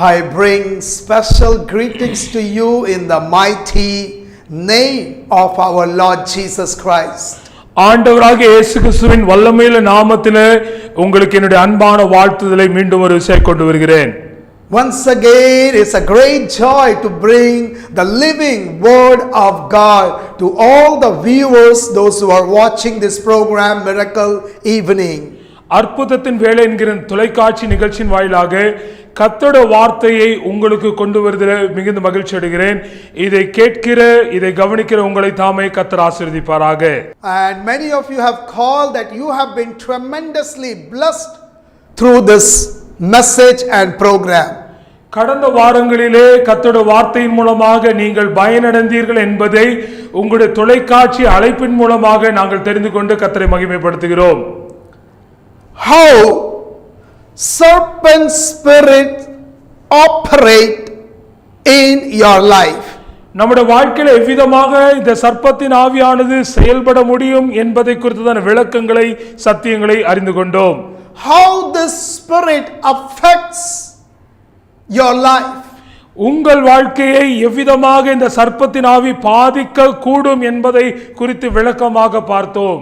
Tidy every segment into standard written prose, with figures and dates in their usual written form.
I bring special greetings to you in the mighty name of our Lord Jesus Christ. ஆண்டவராகிய இயேசு கிறிஸ்துவின் வல்லமையுள்ள நாமத்திலே உங்களுக்கு என்னுடைய அன்பான வாழ்த்துதலை மீண்டும் ஒரு விசை கொண்டு வருகிறேன். Once again, it's a great joy to bring the living word of God to all the viewers, those who are watching this program, Miracle Evening. அற்புதத்தின் வேலை என்கிற தொலைக்காட்சி நிகழ்ச்சியின் வாயிலாக கர்த்தருடைய வார்த்தையை உங்களுக்கு கொண்டு வருவதில் மிகுந்த மகிழ்ச்சி அடைகிறேன். இதை கேட்கிற, இதை கவனிக்கிற உங்களை தாமே கர்த்தர் ஆசீர்வதிப்பாராக. And many of you have called that you have been tremendously blessed through this message and program. கடந்த வாரங்களிலே கர்த்தருடைய வார்த்தையின் மூலமாக நீங்கள் பயனடைந்தீர்கள் என்பதை உங்களுடைய தொலைக்காட்சி அழைப்பின் மூலமாக நாங்கள் தெரிந்து கொண்டு கர்த்தரை மகிமைப்படுத்துகிறோம். How serpent spirit operate in your life? நம்முடைய வாழ்க்கையில் எவ்விதமாக இந்த சர்ப்பத்தின் ஆவியானது செயல்பட முடியும் என்பதை குறித்ததான விளக்கங்களை, சத்தியங்களை அறிந்து கொண்டோம். How this spirit affects your life? உங்கள் வாழ்க்கையை எவ்விதமாக இந்த சர்ப்பத்தின் ஆவி பாதிக்க கூடும் என்பதை குறித்து விளக்கமாக பார்த்தோம்.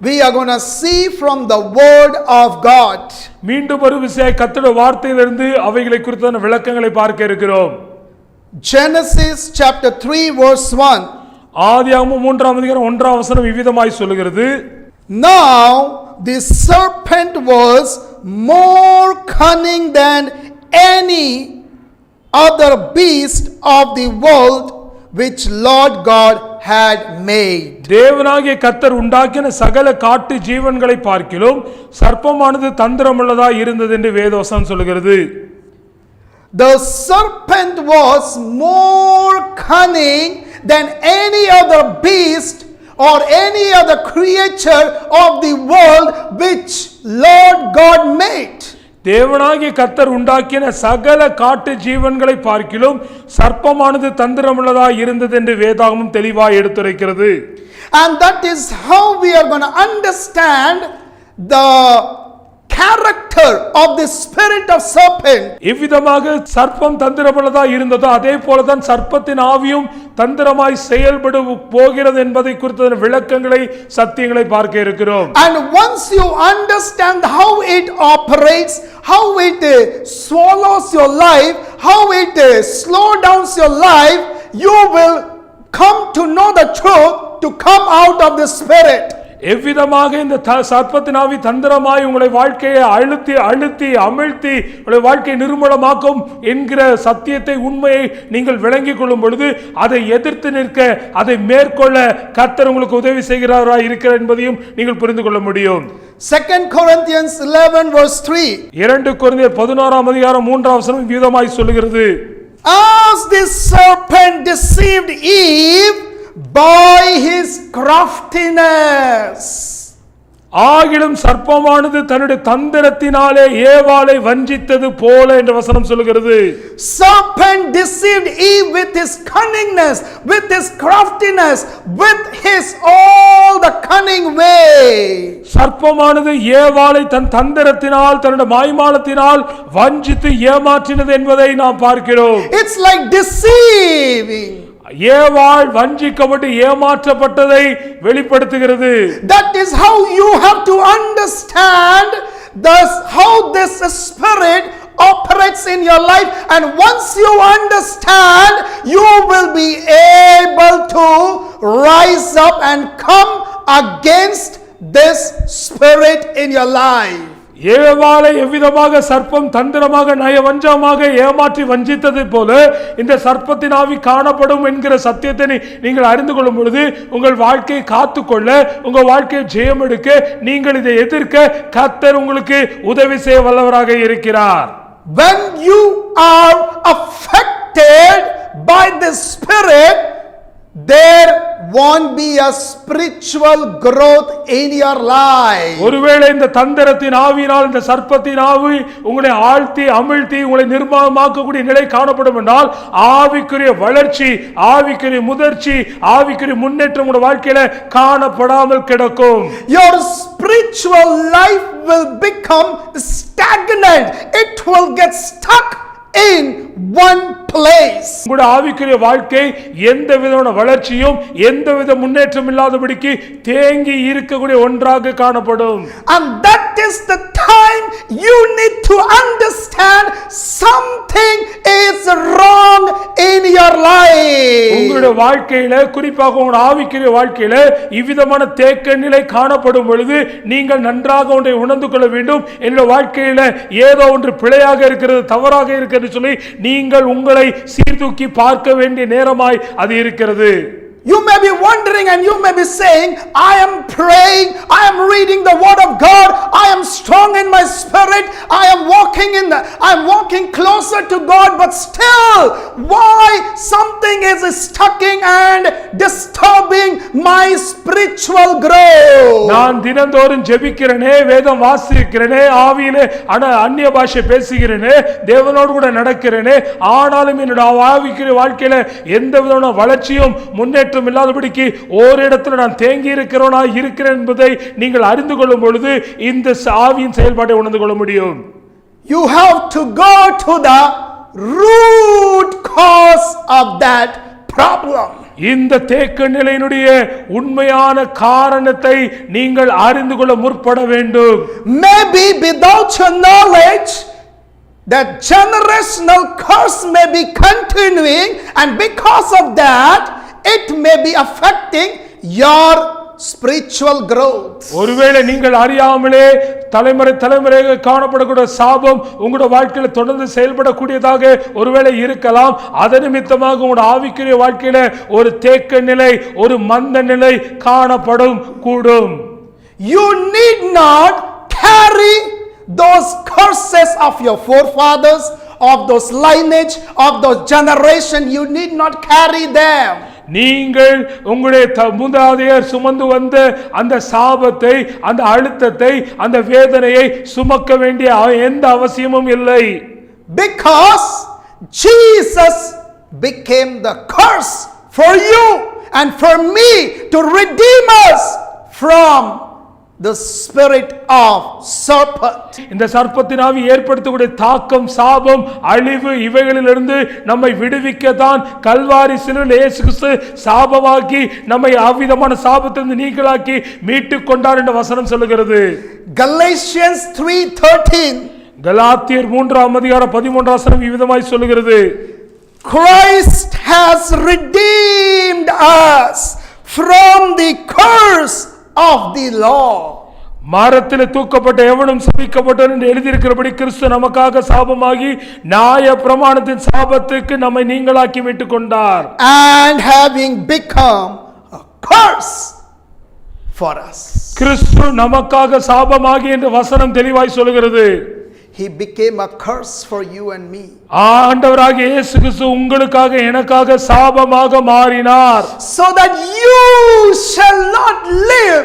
We are going to see from the word of God. மீண்டும் ஒரு விஷயம் கர்த்தருடைய வார்த்தையிலிருந்து அவைகளை குறித்தான விளக்கங்களை பார்க்க இருக்கிறோம். Genesis chapter 3 verse 1. ஆதியாகமம் 3ஆம் அதிகாரம் 1ஆம் வசனம் இவ்விதமாய் சொல்கிறது. Now the serpent was more cunning than any other beast of the world which Lord God had made. தேவனாகிய கர்த்தர் உண்டாக்கின சகல காட்டு ஜீவன்களை பார்க்கிலும் சர்ப்பமானது தந்திரமுள்ளதாய் இருந்தது என்று வேதவசனம் சொல்கிறது. The serpent was more cunning than any other beast or any other creature of the world which Lord God made. தேவனாகிய கர்த்தர் உண்டாக்கின சகல காட்டு ஜீவன்களை பார்க்கிலும் சர்ப்பமானது தந்திரமுள்ளதாய் இருந்தது என்று வேதாகமம் தெளிவாய் எடுத்துரைக்கிறது. And that is how we are going to understand the character of the spirit of serpent. இவ்விதமாக சர்ப்பம் தந்திரமுள்ளதாய் இருந்ததோ அதே போலதான் சர்ப்பத்தின் ஆவியும் தந்திரமாய் செயல்பட போகிறது என்பதை குறித்த விளக்கங்களை, சத்தியங்களை பார்க்க இருக்கிறோம். And once you understand how it operates, how it swallows your life, how it slows down your life, you will come to know the truth to come out of the spirit. எவ்விதமாக இந்த சர்ப்பத்தின் ஆவி தந்திரமாய் உங்களை வாழ்க்கையை அழுத்தி அழுத்தி அமிழ்த்தி உங்களை வாழ்க்கையை நிர்மூலமாக்கும் என்கிற சத்தியத்தை, உண்மையை நீங்கள் விளங்கிக் கொள்ளும் பொழுது அதை எதிர்த்து நிற்க, அதை மேற்கொள்ள கர்த்தர் உங்களுக்கு உதவி செய்கிறாரா இருக்கிறார் என்பதையும் நீங்கள் புரிந்து கொள்ள முடியும். 2 Corinthians 11 verse 3. 2 கொரிந்தியர் 11ஆம் அதிகாரம் 3ஆம் வசனம் விதமாய் சொல்கிறது. As the serpent deceived Eve by his craftiness. ஆகிலும் சர்ப்பமானது தன்னுடைய தந்திரத்தினாலே ஏவாளை வஞ்சித்தது போல என்ற வசனம் சொல்கிறது. Serpent deceived Eve with his cunningness, with his craftiness, with his all the cunning way. சர்ப்பமானது ஏவாளை தன் தந்திரத்தினால், தன்னுடைய மாய்மாலத்தினால் வஞ்சித்து ஏமாற்றினது என்பதை நாம் பார்க்கிறோம். It's like deceiving. ஏவாள் வஞ்சிக்கப்பட்டு ஏமாற்றப்பட்டதை வெளிப்படுத்துகிறது. That is how you have to understand how this spirit operates in your life, and once you understand, you will be able to rise up and come against this spirit in your life. ஏவாளை எவ்விதமாக சர்ப்பம் தந்திரமாக நயவஞ்சமாக ஏமாற்றி வஞ்சித்தது போல இந்த சர்ப்பத்தின் ஆவி காணப்படும் என்கிற சத்தியத்தை நீங்கள் அறிந்து கொள்ளும் பொழுது உங்கள் வாழ்க்கையை காத்துக்கொள்ள, உங்கள் வாழ்க்கையை ஜெயம் எடுக்க, நீங்கள் இதை எதிர்க்க கர்த்தர் உங்களுக்கு உதவி செய்ய வல்லவராக இருக்கிறார். When you are affected by the spirit, there won't be a spiritual growth in your life. ஒருவேளை இந்த தந்திரத்தின் ஆவியினால், இந்த சர்ப்பத்தின் ஆவி உங்களை ஆழ்த்தி அமிழ்த்தி உங்களை நிர்மூலமாக்கக்கூடிய நிலை காணப்படும் என்றால் ஆவிக்குரிய வளர்ச்சி, ஆவிக்குரிய முதிர்ச்சி, ஆவிக்குரிய முன்னேற்றம் உங்களுடைய வாழ்க்கையில காணப்படாமல் கிடக்கும். Your spiritual life will become stagnant. It will get stuck in one place. உங்களுடைய ஆவிக்குரிய வாழ்க்கை எந்த விதமான வளர்ச்சியும் எந்த வித முன்னேற்றம் இல்லாதபடிக்கு தேங்கி இருக்கக்கூடிய ஒன்றாக காணப்படும். And that is the time you need to understand something is wrong in your life. உங்களுடைய வாழ்க்கையில குறிப்பாக உங்கள் ஆவிக்குரிய வாழ்க்கையில இவ்விதமான தேக்க நிலை காணப்படும் பொழுது நீங்கள் நன்றாக ஒன்றை உணர்ந்து கொள்ள வேண்டும். என்னுடைய வாழ்க்கையில ஏதோ ஒன்று பிழையாக இருக்கிறது, தவறாக இருக்கிறது சொல்லி நீங்கள் உங்களை சீர்தூக்கி பார்க்க வேண்டிய நேரமாய் அது இருக்கிறது. You may be wondering and you may be saying, I am praying, I am reading the word of God, I am strong in my spirit, I am walking closer to God, but still, why something is stucking and disturbing my spiritual growth? நான் தினந்தோறும் ஜெபிக்கிறேனே, வேதம் வாசிக்கிறேனே, ஆவியிலே அந்நிய பாஷை பேசுகிறேனே, தேவனோடு கூட நடக்கிறேனே, ஆனாலும் என்னுடைய ஆவிக்குரிய வாழ்க்கையில எந்த விதமான வளர்ச்சியும் முன்னேற்றம் இல்லாதபடிக்கு ஓரிடத்தில் நான் தேங்கி இருக்கிறேனா இருக்கிறேன் என்பதை நீங்கள் அறிந்து கொள்ளும் பொழுது இந்த ஆவியின் செயல்பாட்டை உணர்ந்து கொள்ள முடியும். You have to go to the root cause of that problem. இந்த தேக்க நிலையினுடைய உண்மையான காரணத்தை நீங்கள் அறிந்து கொள்ள முற்பட வேண்டும். Maybe without your knowledge, that generational curse may be continuing, and because of that, it may be affecting your spiritual growth. ஒருவேளை நீங்கள் அறியாமலே தலைமுறையாக காணப்படக்கூடிய சாபம் உங்களுடைய வாழ்க்கையில தொடர்ந்து செயல்படக்கூடியதாக ஒருவேளை இருக்கலாம். அதன் நிமித்தமாக உங்களுடைய ஆவிக்குரிய வாழ்க்கையில ஒரு தேக்க நிலை, ஒரு மந்த நிலை காணப்படும் கூடும். You need not carry those curses of your forefathers, of those lineage, of those generation. You need not carry them. நீங்கள் உங்களுடைய மூதாதையர் சுமந்து வந்த அந்த சாபத்தை, அந்த அழுத்தத்தை, அந்த வேதனையை சுமக்க வேண்டிய எந்த அவசியமும் இல்லை. Because Jesus became the curse for you and for me to redeem us from the spirit of serpent. இந்த சர்ப்பத்தின் ஆவி ஏற்படுத்தக்கூடிய தாக்கம், சாபம், அழிவு இவைகளிலிருந்து நம்மை விடுவிக்க தான் கல்வாரி சிலுவையில் இயேசு கிறிஸ்து சாபமாக்கி நம்மை அவ்விதமான சாபத்திலிருந்து நீங்களாக்கி மீட்டுக் கொண்டார் என்ற வசனம் சொல்லுகிறது. Galatians 3:13. கலாத்தியர் 3:13 வசனம் இவ்விதமாய் சொல்லுகிறது. Christ has redeemed us from the curse of the law. மரத்தில் தூக்கப்பட்ட எவனும் சபிக்கப்பட்டான் என்று எழுதியிருக்கிறபடி கிறிஸ்து நமக்காக சாபமாகி நியாய பிரமாணத்தின் சாபத்துக்கு நம்மை நீங்களாக்கி மீட்டுக் கொண்டார். And having become a curse for us. கிறிஸ்து நமக்காக சாபமாகி என்று வசனம் தெளிவாய் சொல்கிறது. He became a curse for you and me. ஆண்டவராகிய இயேசு கிறிஸ்து உங்களுக்காக எனக்காக சாபமாக மாறினார். So that you shall not live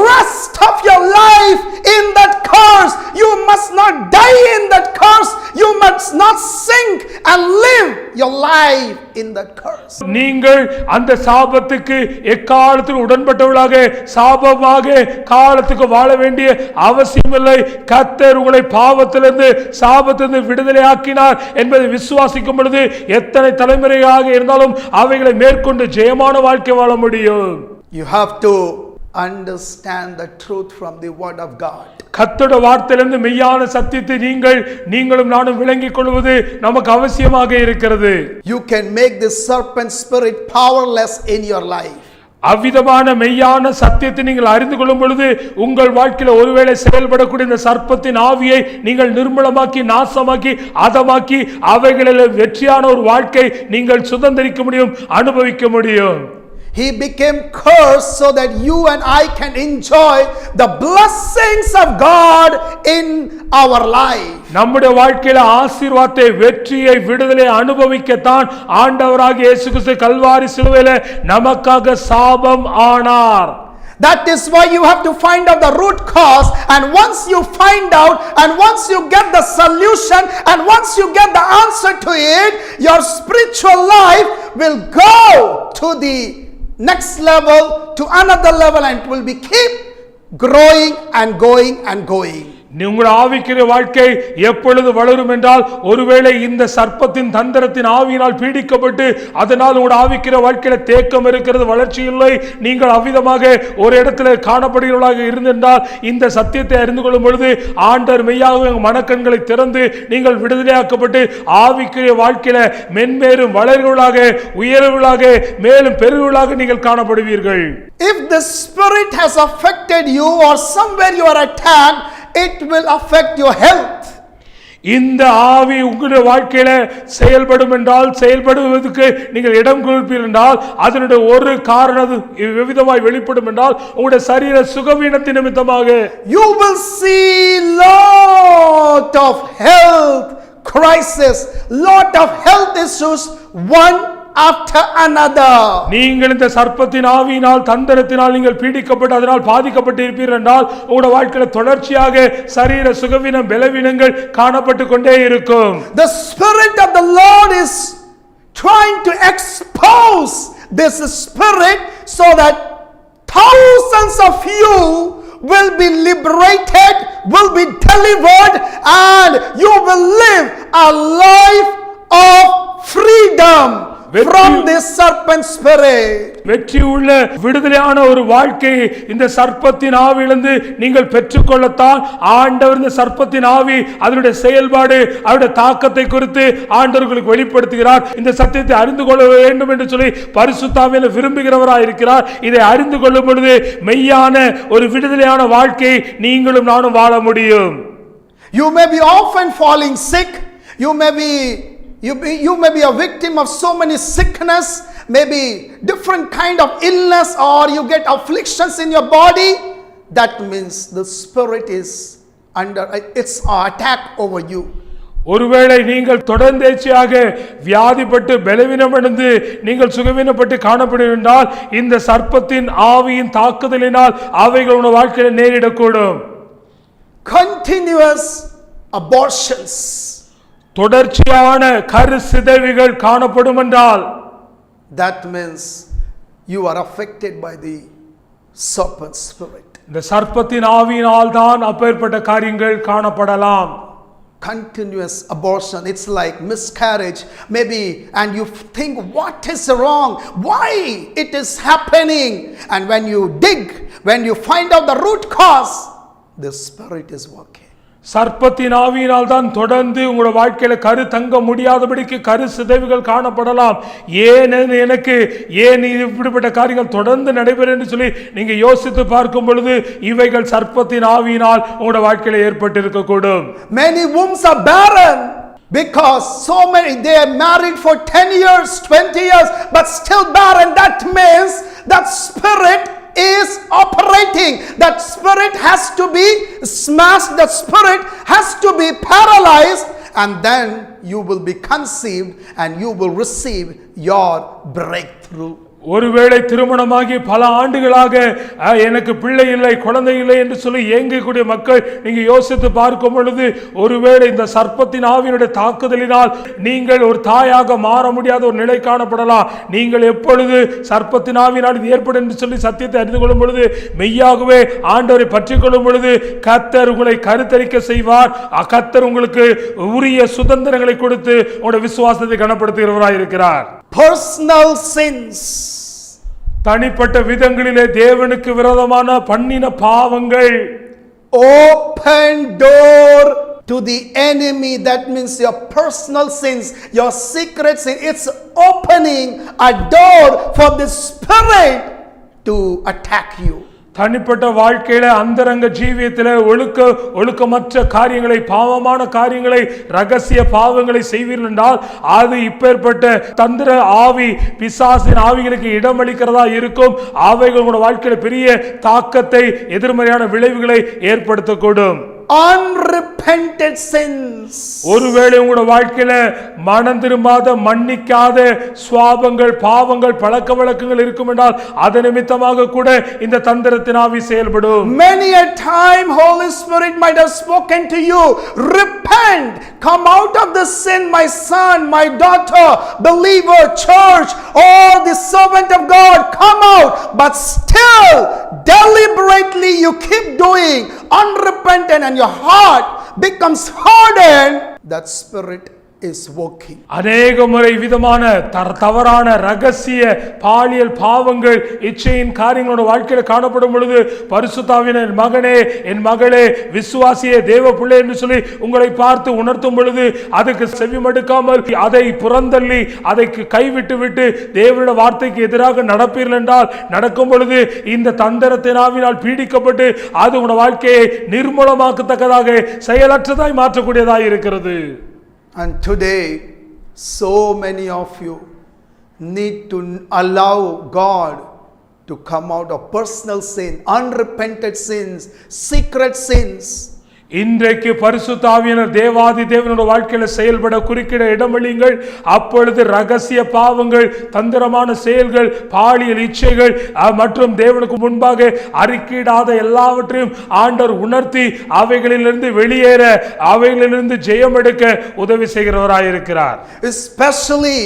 rest of your life in that curse. You must not die in that curse. You must not sink and live your life in that curse. நீங்கள் அந்த சாபத்துக்கு எக்காலத்தில் உடன்பட்டவர்களாக சாபமாக காலத்துக்கு வாழ வேண்டிய அவசியமில்லை. கர்த்தர் உங்களை பாவத்திலிருந்து சாபத்திலிருந்து விடுதலை ஆக்கினார் என்பதை விசுவாசிக்கும் பொழுது எத்தனை தலைமுறையாக இருந்தாலும் அவைகளை மேற்கொண்டு ஜெயமான வாழ்க்கை வாழ முடியும். You have to understand the truth from the word of God. கர்த்தருடைய வார்த்தையிலிருந்து மெய்யான சத்தியத்தை நீங்களும் நானும் விளங்கிக் கொள்வது நமக்கு அவசியமாக இருக்கிறது. You can make the serpent spirit powerless in your life. அவ்விதமான மெய்யான சத்தியத்தை நீங்கள் அறிந்து கொள்ளும் பொழுது உங்கள் வாழ்க்கையில் ஒருவேளை செயல்படக்கூடிய இந்த சர்ப்பத்தின் ஆவியை நீங்கள் நிர்மூலமாக்கி, நாசமாக்கி, அதமாக்கி அவைகளில் வெற்றியான ஒரு வாழ்க்கை நீங்கள் சுதந்திரிக்க முடியும், அனுபவிக்க முடியும். He became cursed so that you and I can enjoy the blessings of God in our life. நம்முடைய வாழ்க்கையில ஆசீர்வாதத்தை, வெற்றியை, விடுதலை அனுபவிக்கத்தான் ஆண்டவராகிய இயேசு கிறிஸ்து கல்வாரி சிலுவையிலே நமக்காக சாபம் ஆனார். That is why you have to find out the root cause, and once you find out, and once you get the solution, and once you get the answer to it, your spiritual life will go to the next level, to another level, and it will be keep growing and going and going. உங்கள் ஆவிக்குரிய வாழ்க்கை எப்பொழுது வளரும் என்றால், ஒருவேளை இந்த சர்ப்பத்தின் தந்திரத்தின் ஆவியினால் பீடிக்கப்பட்டு அதனால் உங்கள் ஆவிக்குரிய வாழ்க்கையில தேக்கம் இருக்கிறது, வளர்ச்சி இல்லை, நீங்கள் அவ்விதமாக ஒரு இடத்துல காணப்படுகிறவர்களாக இருந்திருந்தால், இந்த சத்தியத்தை அறிந்து கொள்ளும் பொழுது ஆண்டவர் மெய்யாகவே மனக்கண்களை திறந்து நீங்கள் விடுதலையாக்கப்பட்டு ஆவிக்குரிய வாழ்க்கையில மென்மேலும் வளர்வர்களாக, உயர்வுகளாக, மேலும் பெருகுகளாக நீங்கள் காணப்படுவீர்கள். If the spirit has affected you or somewhere you are attacked, it will affect your health. இந்த ஆவி உங்களுடைய வாழ்க்கையில செயல்படும் என்றால், செயல்படுவதற்கு நீங்கள் இடம் கொடுப்பீர்கள் என்றால், அதனுடைய ஒரு காரணம் விதமாய் வெளிப்படும் என்றால் உங்களுடைய சரீர சுகவீனத்தின் நிமித்தமாக you will see lot of health crisis, lot of health issues, one after another. நீங்கள் இந்த சர்ப்பத்தின் ஆவியினால் தந்திரத்தினால் நீங்கள் பீடிக்கப்பட்டு அதனால் பாதிக்கப்பட்டு இருப்பீர்கள் என்றால் உங்களுடைய வாழ்க்கையில தொடர்ச்சியாக சரீர சுகவீனம், பலவீனங்கள் காணப்பட்டு கொண்டே இருக்கும். The spirit of the Lord is trying to expose this spirit so that thousands of you will be liberated, will be delivered, and you will live a life of freedom from this serpent spirit. வெற்றி உள்ள விடுதலையான ஒரு வாழ்க்கையை இந்த சர்ப்பத்தின் ஆவியிலிருந்து நீங்கள் பெற்றுக்கொள்ளத்தான் ஆண்டவர் இந்த சர்ப்பத்தின் ஆவி அதனுடைய செயல்பாடு, அவருடைய தாக்கத்தை குறித்து ஆண்டவர்களுக்கு வெளிப்படுத்துகிறார். இந்த சத்தியத்தை அறிந்து கொள்ள வேண்டும் என்று சொல்லி பரிசுத்த ஆவியானவர் விரும்புகிறவராய் இருக்கிறார். இதை அறிந்து கொள்ளும் பொழுது மெய்யான ஒரு விடுதலையான வாழ்க்கை நீங்களும் நானும் வாழ முடியும். You may be often falling sick, you may be a victim of so many sickness, maybe different kind of illness, or you get afflictions in your body. That means the spirit is under its attack over you. ஒருவேளை நீங்கள் தொடர்ந்தேச்சியாக வியாதிப்பட்டு பலவீனமடைந்து நீங்கள் சுகவீனப்பட்டு காணப்படுவீர்கள், இந்த சர்ப்பத்தின் ஆவியின் தாக்குதலினால் அவைகள் உங்கள் வாழ்க்கையில் நேரிடக்கூடும். Continuous abortions, தொடர்ச்சியான கருச்சிதைவுகள் காணப்படும் என்றால், that means you are affected by the serpent spirit. இந்த சர்ப்பத்தின் ஆவியினால் தான் அப்பேற்பட்ட காரியங்கள் காணப்படலாம். Continuous abortion, it's like miscarriage maybe, and you think what is wrong, why it is happening, and when you dig, when you find out the root cause, the spirit is working. சர்ப்பத்தின் ஆவியினால் தான் தொடர்ந்து உங்களுடைய வாழ்க்கையில கரு தங்க முடியாதபடிக்கு கரு சிதைவுகள் காணப்படலாம். எனக்கு ஏன் இப்படிப்பட்ட காரியங்கள் தொடர்ந்து நடைபெறும் என்று சொல்லி நீங்க யோசித்து பார்க்கும் பொழுது இவைகள் சர்ப்பத்தின் ஆவியினால் உங்களுடைய வாழ்க்கையில ஏற்பட்டு இருக்கக்கூடும். Many wombs are barren because so many, they are married for 10 years, 20 years, but still barren. That means that spirit is operating. That spirit has to be smashed, that spirit has to be paralyzed, and then you will be conceived and you will receive your breakthrough. ஒருவேளை திருமணமாகி பல ஆண்டுகளாக எனக்கு பிள்ளை இல்லை, குழந்தை இல்லை என்று சொல்லி ஏங்கக்கூடிய மக்கள் நீங்க யோசித்து பார்க்கும் பொழுது ஒருவேளை இந்த சர்ப்பத்தின் ஆவியினுடைய தாக்குதலினால் நீங்கள் ஒரு தாயாக மாற முடியாத ஒரு நிலை காணப்படலாம். நீங்கள் எப்பொழுது சர்ப்பத்தின் ஆவியினால் இது ஏற்படும் என்று சொல்லி சத்தியத்தை அறிந்து கொள்ளும் பொழுது, மெய்யாகவே ஆண்டவரை பற்றிக் கொள்ளும் பொழுது கர்த்தர் உங்களை கருத்தரிக்க செய்வார். கர்த்தர் உங்களுக்கு உரிய சுதந்திரங்களை கொடுத்து உங்களுடைய விசுவாசத்தை கனப்படுத்துகிறவராய் இருக்கிறார். Personal sins, தனிப்பட்ட விதங்களிலே தேவனுக்கு விரோதமான பண்ணின பாவங்கள், open door to the enemy. That means your personal sins, your secret sin, it's opening a door for the spirit to attack you. தனிப்பட்ட வாழ்க்கையில அந்தரங்க ஜீவியத்திலே ஒழுக்கமற்ற காரியங்களை, பாவமான காரியங்களை, ரகசிய பாவங்களை செய்வீர்கள் என்றால் அது இப்பேற்பட்ட தந்திர ஆவி, பிசாசின் ஆவிகளுக்கு இடமளிக்கிறதா இருக்கும். அவைகள் உங்களோட வாழ்க்கையில பெரிய தாக்கத்தை, எதிர்மறையான விளைவுகளை ஏற்படுத்தக்கூடும். Unrepented sins, ஒருவேளை உங்களோட வாழ்க்கையில மனம் திரும்பாத, மன்னிக்காத சுவாபங்கள், பாவங்கள், பழக்க வழக்கங்கள் இருக்கும் என்றால் அது நிமித்தமாக கூட இந்த தந்திரத்தின் ஆவி செயல்படும். Many a time Holy Spirit might have spoken to you, repent, come out of the sin, my son, my daughter, believer, church, or the servant of God, come out, but still still deliberately you keep doing unrepentant and your heart becomes hardened, that spirit is working. அநேக முறை விதமான தவறான ரகசிய பாலியல் பாவங்கள் இச்சையின் காரியங்களோட வாழ்க்கையில காணப்படும் பொழுது பரிசுத்த ஆவியானவர் மகனே என் மகளே விசுவாசியே தேவ பிள்ளை என்று சொல்லி உங்களை பார்த்து உணர்த்தும் பொழுது அதுக்கு செவிமடுக்காமல் அதை புறந்தள்ளி அதை கைவிட்டு விட்டு தேவனுடைய வார்த்தைக்கு எதிராக நடப்பீர்கள் என்றால் நடக்கும் பொழுது இந்த தந்திரத்தினாவினால் பீடிக்கப்பட்டு அது உங்களுடைய வாழ்க்கையை நிர்மூலமாக்கத்தக்கதாக செயலற்றதாய் மாற்றக்கூடியதாய் இருக்கிறது. And today, so many of you need to allow God to come out of personal sin, unrepented sins, secret sins. இன்றைக்கு பரிசுத்த ஆவியானவர் தேவாதி தேவனுடைய வாழ்க்கையில செயல்பட குறுக்கிட இடமளியுங்கள். அப்பொழுது ரகசிய பாவங்கள், தந்திரமான செயல்கள், பாலியல் இச்சைகள் மற்றும் தேவனுக்கு முன்பாக அறிக்கையிடாத எல்லாவற்றையும் ஆண்டவர் உணர்த்தி அவைகளிலிருந்து வெளியேற, அவைகளிலிருந்து ஜெயம் எடுக்க உதவி செய்கிறவராயிருக்கிறார். Especially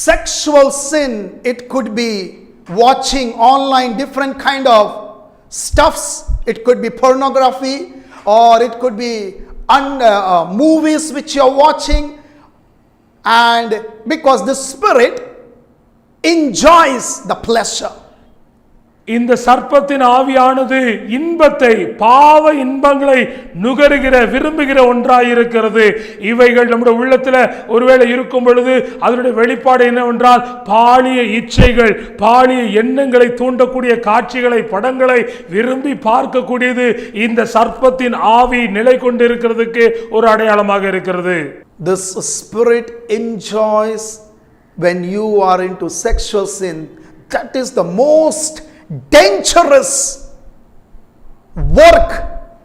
sexual sin, it could be watching online different kind of stuffs. It could be pornography, or it could be movies which you are watching, and because the spirit enjoys the pleasure. இந்த சர்ப்பத்தின் ஆவியானது இன்பத்தை, பாவ இன்பங்களை நுகருகிற விரும்புகிற ஒன்றாயிருக்கிறது. இவைகள் நம்முடைய உள்ளத்தில் ஒருவேளை இருக்கும் பொழுது அதனுடைய வெளிப்பாடு என்னவென்றால் பாலிய இச்சைகள், பாலிய எண்ணங்களை தூண்டக்கூடிய காட்சிகளை, படங்களை விரும்பி பார்க்கக்கூடியது இந்த சர்ப்பத்தின் ஆவி நிலை கொண்டிருக்கிறதுக்கு ஒரு அடையாளமாக இருக்கிறது. This spirit enjoys when you are into sexual sin. That is the most dangerous work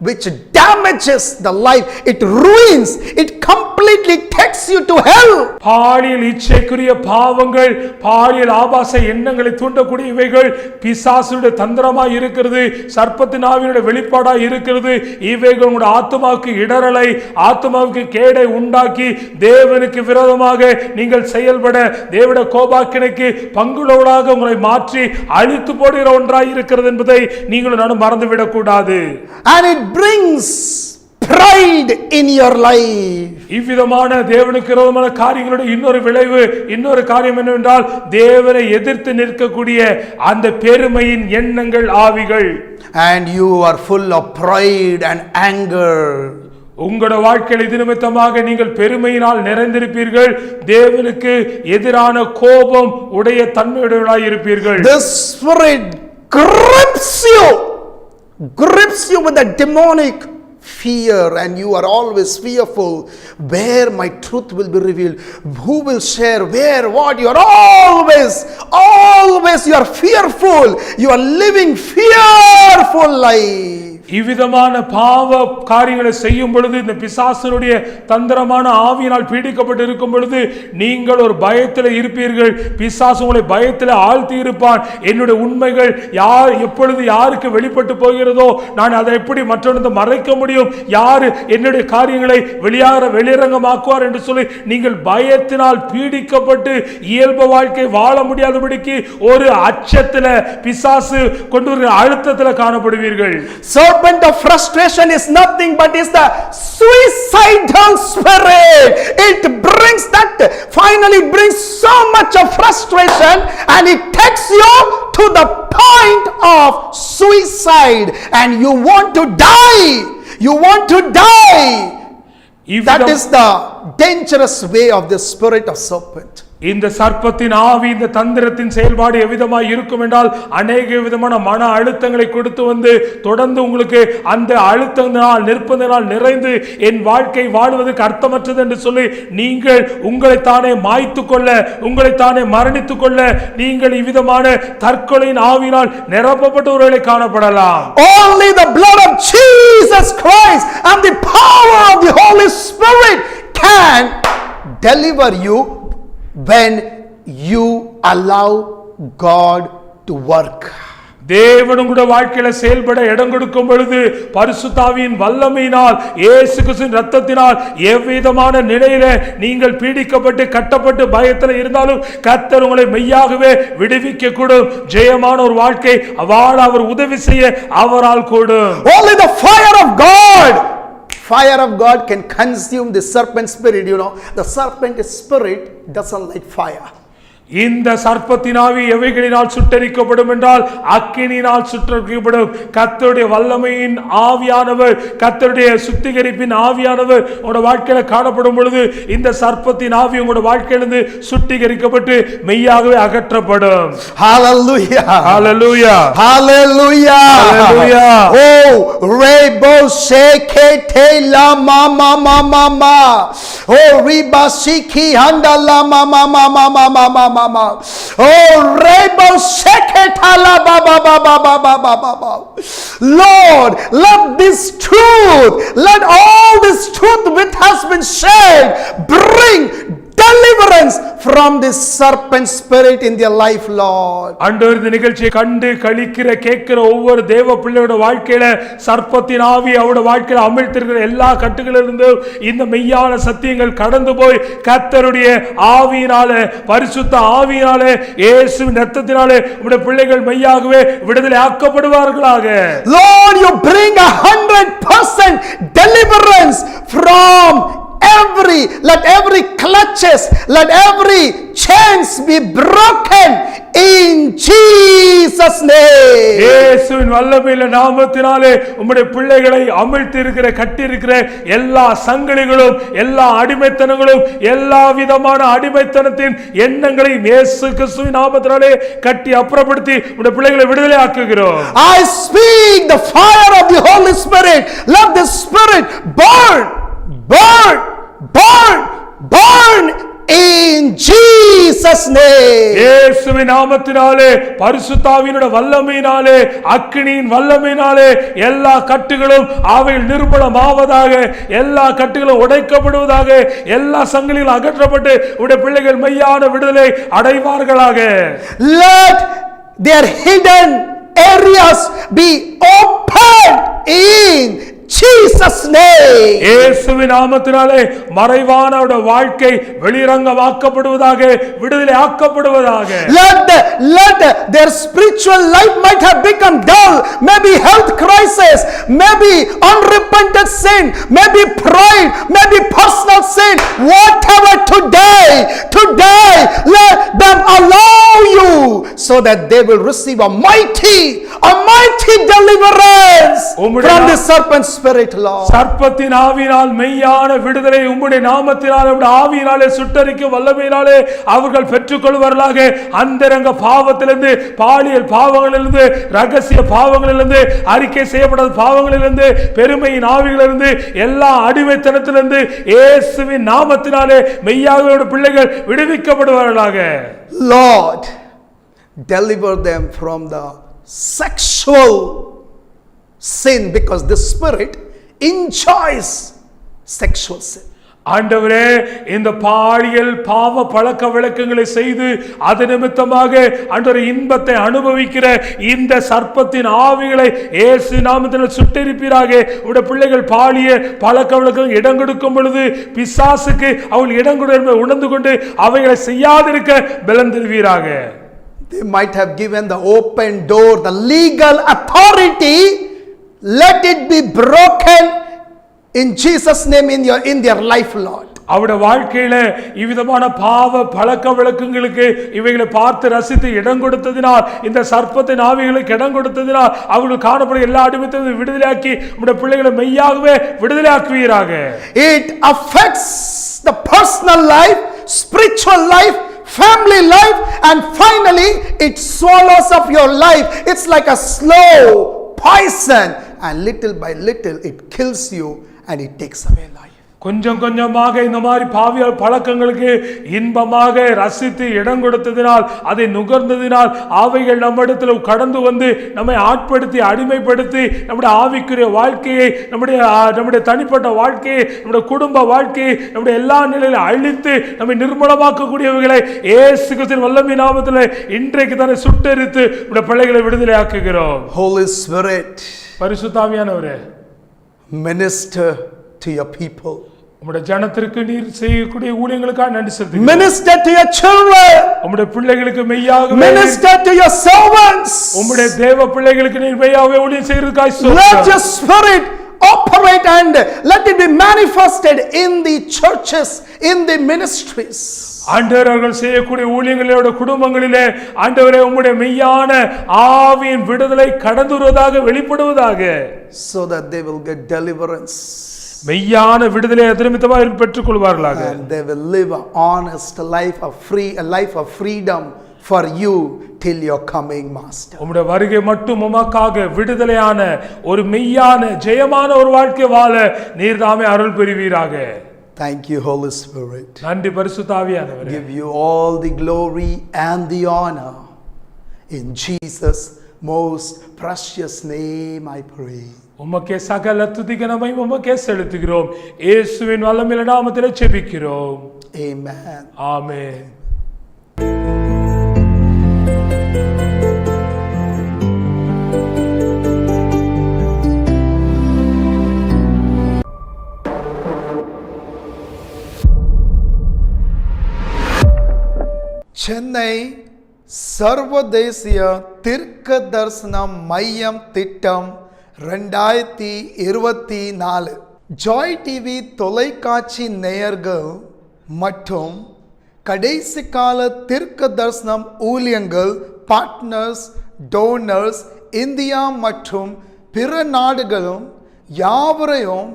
which damages the life. It ruins, it completely takes you to hell. பாலியல் இச்சைக்குரிய பாவங்கள், பாலியல் ஆபாச எண்ணங்களை தூண்டக்கூடிய இவைகள் பிசாசுடைய தந்திரமாய் இருக்கிறது, சர்ப்பத்தின் ஆவியினுடைய வெளிப்பாடாய் இருக்கிறது. இவைகள் உங்களுடைய ஆத்துமாவுக்கு இடரலை, ஆத்துமாவுக்கு கேடை உண்டாக்கி தேவனுக்கு விரோதமாக நீங்கள் செயல்பட, தேவனுடைய கோபாக்கினைக்கு பங்குள்ளவர்களாக உங்களை மாற்றி அழித்து போடுகிற ஒன்றாய் இருக்கிறது என்பதை நீங்கள் நானும் மறந்துவிடக் கூடாது. And it brings pride in your life. இவ்விதமான தேவனுக்கு விரோதமான காரியங்களுடைய இன்னொரு விளைவு, இன்னொரு காரியம் என்னவென்றால் தேவனை எதிர்த்து நிற்கக்கூடிய அந்த பெருமையின் எண்ணங்கள், ஆவிகள். And you are full of pride and anger. உங்களுடைய வாழ்க்கையில் இது நிமித்தமாக நீங்கள் பெருமையினால் நிறைந்திருப்பீர்கள், தேவனுக்கு எதிரான கோபம் உடைய தன்மையுடையவர்களாய் இருப்பீர்கள். The spirit grips you with a demonic fear, and you are always fearful where my truth will be revealed, who will share, where, what. You are always you are fearful, you are living fearful life. இவ்விதமான பாவ காரியங்களை செய்யும் பொழுது, இந்த பிசாசனுடைய தந்திரமான ஆவியினால் பீடிக்கப்பட்டு இருக்கும் பொழுது நீங்கள் ஒரு பயத்தில் இருப்பீர்கள். பிசாசு உங்களை பயத்தில் ஆழ்த்தி இருப்பான். என்னுடைய உண்மைகள் யார் எப்பொழுது யாருக்கு வெளிப்பட்டு போகிறதோ நான் அதை எப்படி மற்றவர்கள் மறைக்க முடியும், யாரு என்னுடைய காரியங்களை வெளியரங்கமாக்குவார் என்று சொல்லி நீங்கள் பயத்தினால் பீடிக்கப்பட்டு இயல்பு வாழ்க்கை வாழ முடியாதபடிக்கு ஒரு அச்சத்தில், பிசாசு கொண்டு வருகிற அழுத்தத்தில் காணப்படுவீர்கள். Serpent of frustration is nothing but is the suicidal spirit. It brings that, finally brings so much of frustration, and it takes you to the point of suicide, and you want to die. That is the dangerous way of the spirit of serpent. இந்த சர்ப்பத்தின் ஆவி, இந்த தந்திரத்தின் செயல்பாடு எவ்விதமாய் இருக்கும் என்றால் அநேக விதமான மன அழுத்தங்களை கொடுத்து வந்து தொடர்ந்து உங்களுக்கு அந்த அழுத்தத்தினால் நிற்பதனால் நிறைந்து என் வாழ்க்கை வாழ்வதற்கு அர்த்தமற்றது என்று சொல்லி நீங்கள் உங்களைத்தானே மாய்த்து கொள்ள, உங்களைத்தானே மரணித்துக் கொள்ள நீங்கள் இவ்விதமான தற்கொலையின் ஆவியினால் நிரப்பப்பட்டவர்களை காணப்படலாம். Only the blood of Jesus Christ and the power of the Holy Spirit can deliver you when you allow God to work. தேவன் உங்களுடைய வாழ்க்கையில செயல்பட இடம் கொடுக்கும் பொழுது பரிசுத்த ஆவியின் வல்லமையினால் இயேசு கிறிஸ்துவின் இரத்தத்தினால் எவ்விதமான நிலையில நீங்கள் பீடிக்கப்பட்டு கட்டப்பட்டு பயத்தில் இருந்தாலும் கர்த்தர் உங்களை மெய்யாகவே விடுவிக்க கூடும். ஜெயமான ஒரு வாழ்க்கை வாழ அவர் உதவி செய்ய அவரால் கூடும். Only the fire of God can consume the serpent spirit. You know, the serpent spirit doesn't like fire. இந்த சர்ப்பத்தின் ஆவி எவைகளினால் சுட்டரிக்கப்படும் என்றால் அக்கினியினால் சுட்டரிக்கப்படும். கர்த்தருடைய வல்லமையின் ஆவியானவர், கர்த்தருடைய சுத்திகரிப்பின் ஆவியானவர் உங்களுடைய வாழ்க்கையில காணப்படும் பொழுது இந்த சர்ப்பத்தின் ஆவி உங்களுடைய வாழ்க்கையிலிருந்து சுத்திகரிக்கப்பட்டு மெய்யாகவே அகற்றப்படும். Hallelujah, hallelujah, hallelujah, hallelujah. Oh, rebo shekete la mama mama mama. Oh, riba shiki handa la mama mama mama mama. Oh, rebo sheketala ba ba ba ba ba ba ba ba. Lord, let this truth, let all this truth which has been shared bring deliverance from this serpent spirit in their life, Lord. ஆண்டவர் இந்த நிகழ்ச்சியை கண்டு களிக்கிற கேட்கிற ஒவ்வொரு தேவ பிள்ளையோட வாழ்க்கையில சர்ப்பத்தின் ஆவி அவருடைய வாழ்க்கையில அமிழ்த்திருக்கிற எல்லா கட்டுகளிலிருந்து இந்த மெய்யான சத்தியங்கள் கடந்து போய் கர்த்தருடைய ஆவியினாலே, பரிசுத்த ஆவியினாலே, இயேசுவின் இரத்தத்தினாலே உம்முடைய பிள்ளைகள் மெய்யாகவே விடுதலை ஆக்கப்படுவார்களாக. Lord, you bring 100% deliverance from let every clutches, let every chains be broken in Jesus name. இயேசுவின் வல்லமையுள்ள நாமத்தினாலே உம்முடைய பிள்ளைகளை அமிழ்த்தி இருக்கிற கட்டி இருக்கிற எல்லா சங்கிலிகளும், எல்லா அடிமைத்தனங்களும், எல்லா விதமான அடிமைத்தனத்தின் எண்ணங்களையும் இயேசு கிறிஸ்துவின் நாமத்தினாலே கட்டி அப்புறப்படுத்தி உம்முடைய பிள்ளைகளை விடுதலை ஆக்குகிறோம். I speak the fire of the Holy Spirit. Let the Spirit burn, burn, burn, burn in Jesus name. இயேசுவின் நாமத்தினாலே, பரிசுத்த ஆவியினுடைய வல்லமையினாலே, அக்கினியின் வல்லமையினாலே எல்லா கட்டுகளும் ஆவியில் நிர்மூலமாவதாக, எல்லா கட்டுகளும் உடைக்கப்படுவதாக, எல்லா சங்கிலிகளும் அகற்றப்பட்டு உடைய பிள்ளைகள் மெய்யான விடுதலை அடைவார்களாக. Let their hidden areas be opened in Jesus name. இயேசுவின் நாமத்தினாலே மறைவான வாழ்க்கை வெளிரங்கமாக்கப்படுவதாக, விடுதலை ஆக்கப்படுவதாக. Let their spiritual life might have become dull, maybe health crisis, maybe unrepented sin, maybe pride, maybe personal sin, whatever. Today let them allow you so that they will receive a mighty deliverance from the serpent spirit, Lord. சர்ப்பத்தின் ஆவியினால் மெய்யான விடுதலை உம்முடைய நாமத்தினால், உம்முடைய ஆவியினாலே சுட்டரிக்கும் வல்லமையினாலே அவர்கள் பெற்றுக்கொள்வார்களாக. அந்தரங்க பாவத்திலிருந்து, பாலியல் பாவங்களிலிருந்து, ரகசிய பாவங்களிலிருந்து, அறிக்கை செய்யப்படாத பாவங்களிலிருந்து, பெருமையின் ஆவிகளிலிருந்து, எல்லா அடிமைத்தனத்திலிருந்து இயேசுவின் நாமத்தினாலே மெய்யாகவே பிள்ளைகள் விடுவிக்கப்படுவார்களாக. Lord, deliver them from the sexual sin, because the spirit enjoys sexual sin. ஆண்டவரே, இந்த பாலியல் பாவ பழக்க வழக்கங்களை செய்து அது நிமித்தமாக ஆண்டவரே இன்பத்தை அனுபவிக்கிற இந்த சர்ப்பத்தின் ஆவிகளை இயேசு நாமத்தில் சுட்டெரிப்பீராக. உடைய பிள்ளைகள் பாலிய பழக்க வழக்கம் இடம் கொடுக்கும் பொழுது பிசாசுக்கு அவள் இடம் கொடுக்க உணர்ந்து கொண்டு அவைகளை செய்யாதிருக்க பலன் தருவீராக. They might have given the open door, the legal authority. Let it be broken in Jesus name in their life, Lord. அவருடைய வாழ்க்கையில இவ்விதமான பாவ பழக்க வழக்கங்களுக்கு இவைகளை பார்த்து ரசித்து இடம் கொடுத்ததினால், இந்த சர்ப்பத்தின் ஆவிகளுக்கு இடம் கொடுத்ததினால் அவர்கள் காணப்படும் எல்லா அடிமைத்தனத்தையும் விடுதலையாக்கி உம்முடைய பிள்ளைகளை மெய்யாகவே விடுதலையாக்குவீராக. It affects the personal life, spiritual life, family life, and finally it swallows up your life. It's like a slow poison, and little by little it kills you and it takes away life. கொஞ்சம் கொஞ்சமாக இந்த மாதிரி பாவியல் பழக்கங்களுக்கு இன்பமாக ரசித்து இடம் கொடுத்ததினால், அதை நுகர்ந்ததினால், அவைகள் நம்மிடத்தில் கடந்து வந்து நம்மை ஆட்படுத்தி அடிமைப்படுத்தி நம்முடைய ஆவிக்குரிய வாழ்க்கையை, நம்முடைய தனிப்பட்ட வாழ்க்கையை, நம்முடைய குடும்ப வாழ்க்கையை, நம்முடைய எல்லா நிலையிலும் அழித்து நம்மை நிர்மூலமாக்கக்கூடியவைகளை இயேசு கிறிஸ்துவின் வல்லமை நாமத்தில் இன்றைக்கு தானே சுட்டெரித்து நம்முடைய பிள்ளைகளை விடுதலை ஆக்குகிறோம். Holy Spirit, பரிசுத்த ஆவியானவரே, minister to your people. உம்முடைய ஜனத்திற்கு நீர் செய்யக்கூடிய ஊழியங்களுக்காக நன்றி செலுத்துகிறோம். Minister to your children. உம்முடைய பிள்ளைகளுக்கு மெய்யாகவே, minister to your servants. உம்முடைய தேவ பிள்ளைகளுக்கு நீர் மெய்யாகவே ஊழியம் செய்கிறதுக்காக ஸ்தோத்திரம். Let your spirit operate and let it be manifested in the churches, in the ministries. ஆண்டவர்கள் செய்யக்கூடிய ஊழியங்களோட குடும்பங்களிலே ஆண்டவரே உம்முடைய மெய்யான ஆவியின் விடுதலை கடந்து வருவதாக, வெளிப்படுவதாக, so that they will get deliverance, மெய்யான விடுதலை நிமித்தமாக பெற்றுக் கொள்வார்களாக. and they will live an honest life, a life of freedom for you till your coming, master. உம்முடைய வருகை மட்டும் உமக்காக விடுதலையான ஒரு மெய்யான ஜெயமான ஒரு வாழ்க்கை வாழ நீர்தாமே அருள் புரிவீராக. Thank you, Holy Spirit. நன்றி பரிசுத்த ஆவியானவரே. Give you all the glory and the honor. In Jesus' most precious name I pray. உமக்கே சகல துதி கனமை உமக்கே செலுத்துகிறோம். இயேசுவின் வல்லமையுள்ள நாமத்திலே ஜெபிக்கிறோம். Amen. ஆமென். சென்னை சர்வதேசிய தீர்க்க தரிசன மையம் திட்டம் 2024 ஜாய் டிவி தொலைக்காட்சி நேயர்கள் மற்றும் கடைசி கால தீர்க்க தரிசனம் ஊழியங்கள், பார்ட்னர்ஸ், டோனர்ஸ், இந்தியா மற்றும் பிற நாடுகளும் யாவரையும்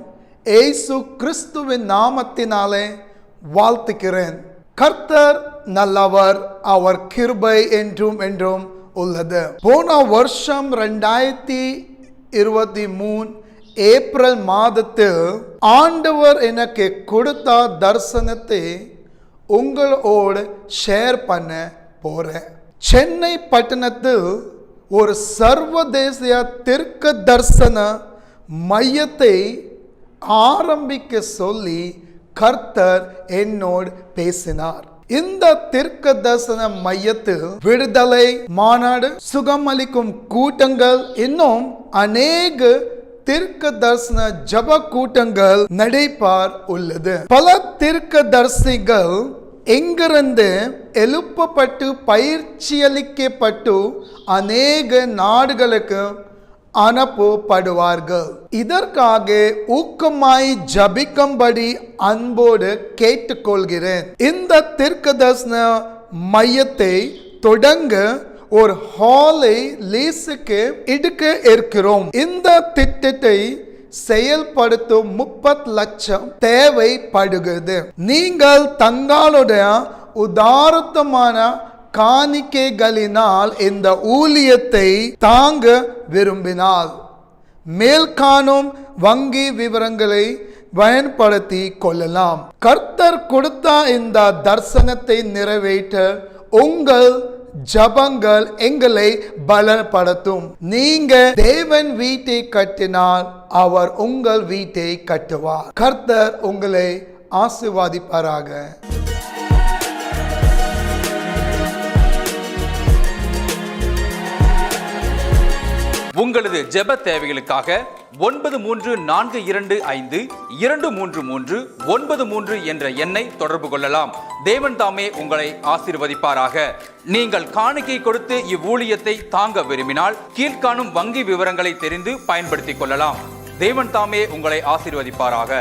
இயேசு கிறிஸ்துவின் நாமத்தினாலே வாழ்த்துகிறேன். கர்த்தர் நல்லவர், அவர் கிருபை என்றும் என்றும் உள்ளது. போன வருஷம் 2023 ஏப்ரல் மாதத்தில் ஆண்டவர் எனக்கு கொடுத்த தரிசனத்தை உங்களோடு ஷேர் பண்ண போறேன். சென்னை பட்டணத்தில் ஒரு சர்வதேசிய தீர்க்க தரிசன மையத்தை ஆரம்பிக்க சொல்லி கர்த்தர் என்னோடு பேசினார். இந்த தீர்க்க தரிசன மையத்தில் விடுதலை மாநாடு, சுகமளிக்கும் கூட்டங்கள், இன்னும் அநேக தீர்க்க தரிசன ஜப கூட்டங்கள் நடைபெற உள்ளது. பல தீர்க்க தரிசிகள் எங்கிருந்து எழுப்பப்பட்டு பயிற்சியளிக்கப்பட்டு அநேக நாடுகளுக்கு அனுப்பப்படுவார்கள். இதற்காக ஊக்கமாய் ஜபிக்கும்படி அன்போடு கேட்டுக்கொள்கிறேன். இந்த தீர்க்கதரிசன மையத்தை தொடங்க ஒரு ஹாலை லீஸுக்கு எடுக்க இருக்கிறோம். இந்த திட்டத்தை செயல்படுத்தும் 30 லட்சம் தேவைப்படுகிறது. நீங்கள் தங்களுடைய உதாரத்தமான காணிக்கைகளினால் இந்த ஊழியத்தை தாங்க விரும்பினால் மேல்காணும் வங்கி விவரங்களை பயன்படுத்தி கொள்ளலாம். கர்த்தர் கொடுத்த இந்த தரிசனத்தை நிறைவேற்ற உங்கள் ஜபங்கள் எங்களை பலப்படுத்தும். நீங்க தேவன் வீட்டை கட்டினால் அவர் உங்கள் வீட்டை கட்டுவார். கர்த்தர் உங்களை ஆசீர்வதிப்பாராக. உங்களது ஜெப தேவைகளுக்காக 9342523393 என்ற எண்ணை தொடர்பு கொள்ளலாம். தேவன் தாமே உங்களை ஆசீர்வதிப்பாராக. நீங்கள் காணிக்கை கொடுத்து இவ்வூழியத்தை தாங்க விரும்பினால் கீழ்காணும் வங்கி விவரங்களை தெரிந்து பயன்படுத்திக் கொள்ளலாம். தேவன் தாமே உங்களை ஆசீர்வதிப்பாராக.